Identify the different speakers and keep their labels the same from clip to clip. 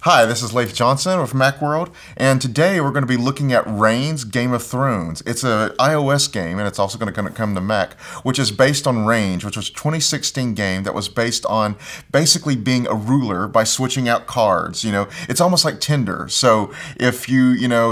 Speaker 1: Hi, this is Leif Johnson with Macworld, and today we're going to be looking at Reigns Game of Thrones. It's an iOS game, and it's also going to come to Mac, which is based on Reigns, which was a 2016 game that was based on basically being a ruler by switching out cards. You know, it's almost like Tinder. So if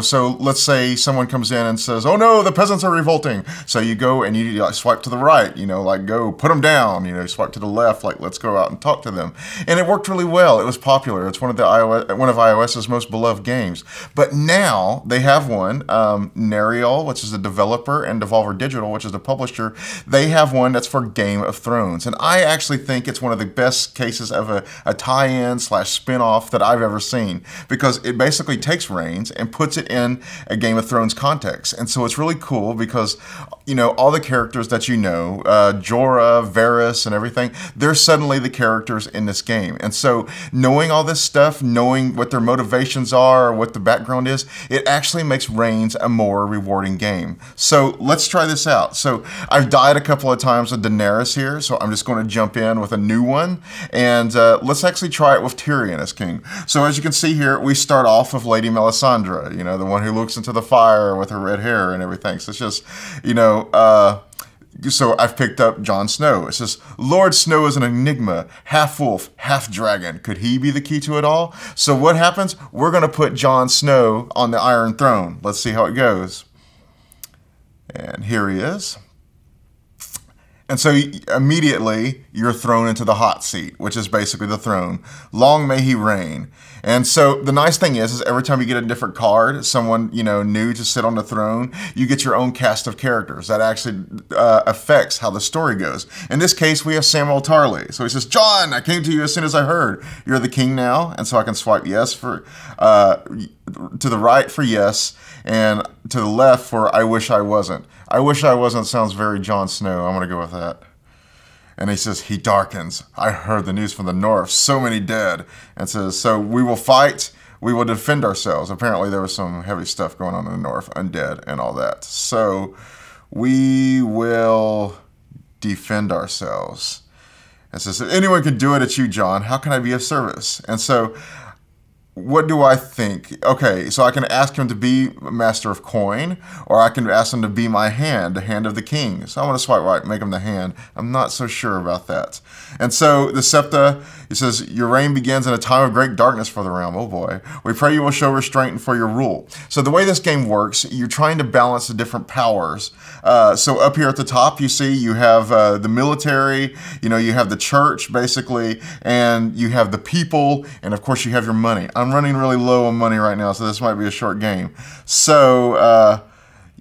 Speaker 1: so let's say someone comes in and says, "Oh no, the peasants are revolting." So you go and you like swipe to the right, like go put them down. Swipe to the left, like let's go out and talk to them. And it worked really well. It was popular. It's one of iOS's most beloved games. But now they have one, Nariel, which is the developer, and Devolver Digital, which is the publisher. They have one that's for Game of Thrones. And I actually think it's one of the best cases of a tie-in / spin-off that I've ever seen, because it basically takes Reigns and puts it in a Game of Thrones context. And so it's really cool because, all the characters that Jorah, Varys, and everything, they're suddenly the characters in this game. And so knowing all this stuff, knowing what their motivations are, or what the background is, it actually makes Reigns a more rewarding game. So let's try this out. So I've died a couple of times with Daenerys here, so I'm just going to jump in with a new one, and let's actually try it with Tyrion as king. So as you can see here, we start off with Lady Melisandre, the one who looks into the fire with her red hair and everything. So it's just, so I've picked up Jon Snow. It says, Lord Snow is an enigma, half wolf, half dragon. Could he be the key to it all? So what happens? We're going to put Jon Snow on the Iron Throne. Let's see how it goes. And here he is. And so immediately you're thrown into the hot seat, which is basically the throne. Long may he reign. And so the nice thing is every time you get a different card, someone, new to sit on the throne, you get your own cast of characters. That actually affects how the story goes. In this case, we have Samuel Tarly. So he says, John, I came to you as soon as I heard. You're the king now. And so I can swipe yes to the right for yes, and to the left for I wish I wasn't. I wish I wasn't sounds very Jon Snow. I'm going to go with that. And he says, he darkens. I heard the news from the north. So many dead. And says, so we will fight. We will defend ourselves. Apparently there was some heavy stuff going on in the north, undead and all that. So we will defend ourselves. And says, if anyone can do it, it's you, John. How can I be of service? And so what do I think? Okay, so I can ask him to be master of coin, or I can ask him to be my hand, the hand of the king. So I want to swipe right, make him the hand. I'm not so sure about that. And so the Septa, it says, your reign begins in a time of great darkness for the realm. Oh boy. We pray you will show restraint for your rule. So the way this game works, you're trying to balance the different powers. So up here at the top, you see you have the military, you have the church, basically, and you have the people, and of course you have your money. I'm running really low on money right now, so this might be a short game. So,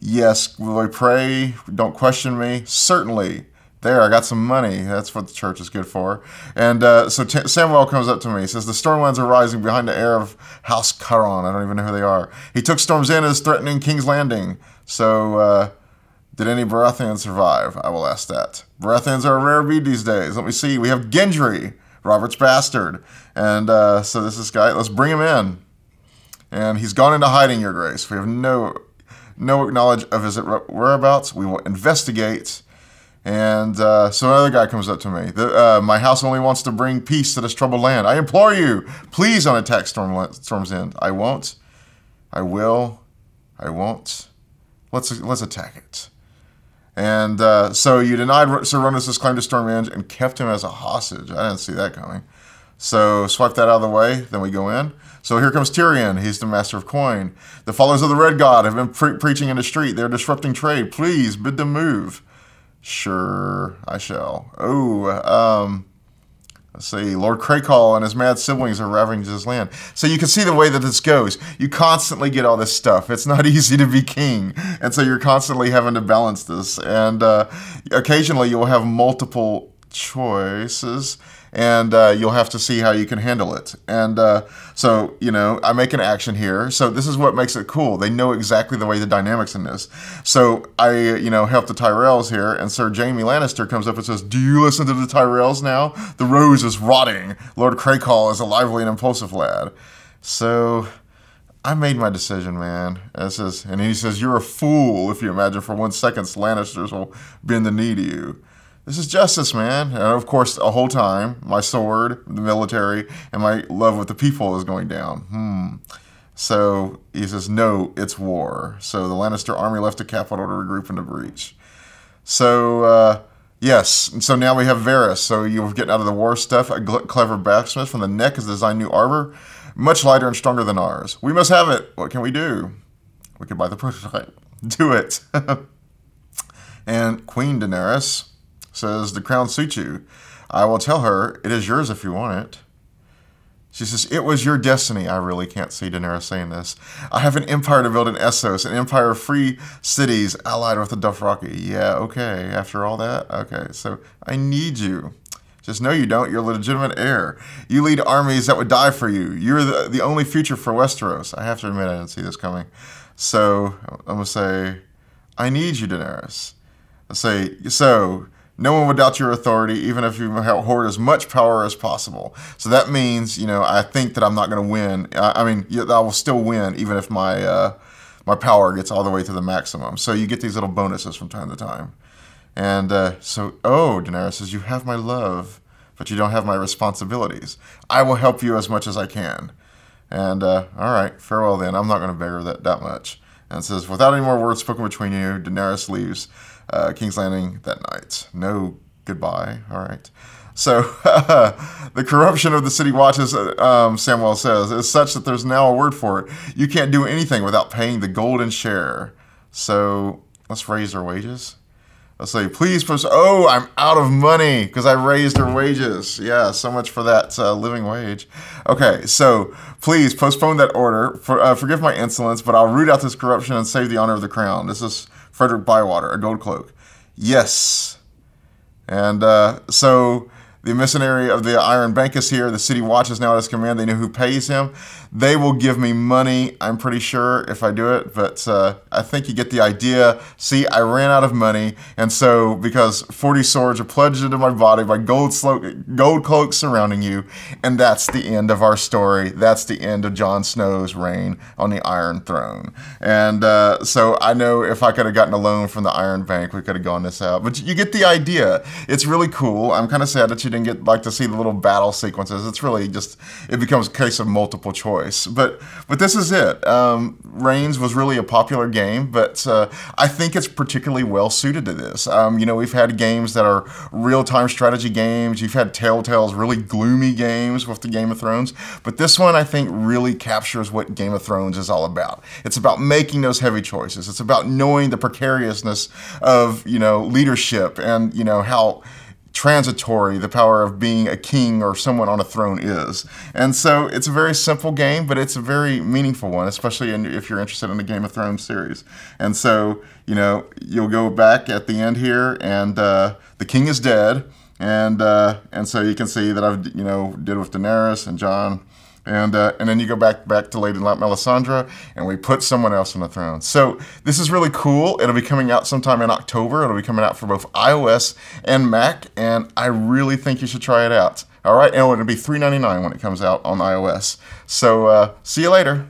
Speaker 1: yes, will I pray? Don't question me. Certainly. There, I got some money. That's what the church is good for. And so Samuel comes up to me. He says, the Stormlands are rising behind the heir of House Caron. I don't even know who they are. He took Storm's End as threatening King's Landing. So, did any Baratheons survive? I will ask that. Baratheons are a rare breed these days. Let me see. We have Gendry, Robert's bastard. And so this is guy. Let's bring him in. And he's gone into hiding, Your Grace. We have no knowledge of his whereabouts. We will investigate. And so another guy comes up to me. My house only wants to bring peace to this troubled land. I implore you, please don't attack Storm's End. I won't. I will. I won't. Let's attack it. And so you denied Sir Ronus' claim to Storm's End and kept him as a hostage. I didn't see that coming. So swipe that out of the way, then we go in. So here comes Tyrion. He's the master of coin. The followers of the Red God have been preaching in the street. They're disrupting trade. Please bid them move. Sure, I shall. Oh, let's see. Lord Crakehall and his mad siblings are ravaging his land. So you can see the way that this goes. You constantly get all this stuff. It's not easy to be king. And so you're constantly having to balance this. And occasionally you'll have multiple choices, and you'll have to see how you can handle it. And so, I make an action here. So this is what makes it cool. They know exactly the way the dynamics in this. So I, help the Tyrells here, and Sir Jaime Lannister comes up and says, do you listen to the Tyrells now? The rose is rotting. Lord Crakehall is a lively and impulsive lad. So I made my decision, man. And he says, you're a fool if you imagine for 1 second Lannisters will bend the knee to you. This is justice, man. And of course, the whole time, my sword, the military, and my love with the people is going down. So he says, no, it's war. So the Lannister army left the capital to regroup and to breach. So, yes. And so now we have Varys. So you're getting out of the war stuff. A clever blacksmith from the neck has designed new armor, much lighter and stronger than ours. We must have it. What can we do? We can buy the prototype. Do it. And Queen Daenerys says, the crown suits you. I will tell her, it is yours if you want it. She says, it was your destiny. I really can't see Daenerys saying this. I have an empire to build in Essos, an empire of free cities allied with the Dothraki. Yeah, okay. After all that? Okay, so I need you. Just no, you don't. You're a legitimate heir. You lead armies that would die for you. You're the only future for Westeros. I have to admit, I didn't see this coming. So I'm going to say, I need you, Daenerys. I say, so no one would doubt your authority, even if you hoard as much power as possible. So that means, I think that I'm not going to win. I will still win, even if my my power gets all the way to the maximum. So you get these little bonuses from time to time. And Daenerys says, you have my love, but you don't have my responsibilities. I will help you as much as I can. And, all right, farewell then. I'm not going to beg her that much. And it says, without any more words spoken between you, Daenerys leaves King's Landing that night. No goodbye. All right. So the corruption of the city watches, Samwell says, is such that there's now a word for it. You can't do anything without paying the golden share. So let's raise their wages. Let's say, please post. Oh, I'm out of money because I raised her wages. Yeah, so much for that living wage. Okay, so please postpone that order. Forgive my insolence, but I'll root out this corruption and save the honor of the crown. This is Frederick Bywater, a gold cloak. Yes. And so the emissary of the Iron Bank is here. The city watches now at his command. They know who pays him. They will give me money, I'm pretty sure, if I do it. But I think you get the idea. See, I ran out of money. And so, because 40 swords are pledged into my body by gold cloaks surrounding you. And that's the end of our story. That's the end of Jon Snow's reign on the Iron Throne. And so I know if I could have gotten a loan from the Iron Bank, we could have gone this out. But you get the idea. It's really cool. I'm kind of sad that you didn't get to see the little battle sequences. It's really just, it becomes a case of multiple choice. But this is it. Reigns was really a popular game, but I think it's particularly well suited to this. We've had games that are real-time strategy games. You've had Telltale's really gloomy games with the Game of Thrones, but this one I think really captures what Game of Thrones is all about. It's about making those heavy choices. It's about knowing the precariousness of leadership and how transitory the power of being a king or someone on a throne is. And so it's a very simple game, but it's a very meaningful one, especially if you're interested in the Game of Thrones series. And so, you'll go back at the end here, and the king is dead, and so you can see that I've, did with Daenerys and Jon. And then you go back to Lady Melisandre, and we put someone else on the throne. So this is really cool. It'll be coming out sometime in October. It'll be coming out for both iOS and Mac, and I really think you should try it out. All right, and it'll be $3.99 when it comes out on iOS. So see you later.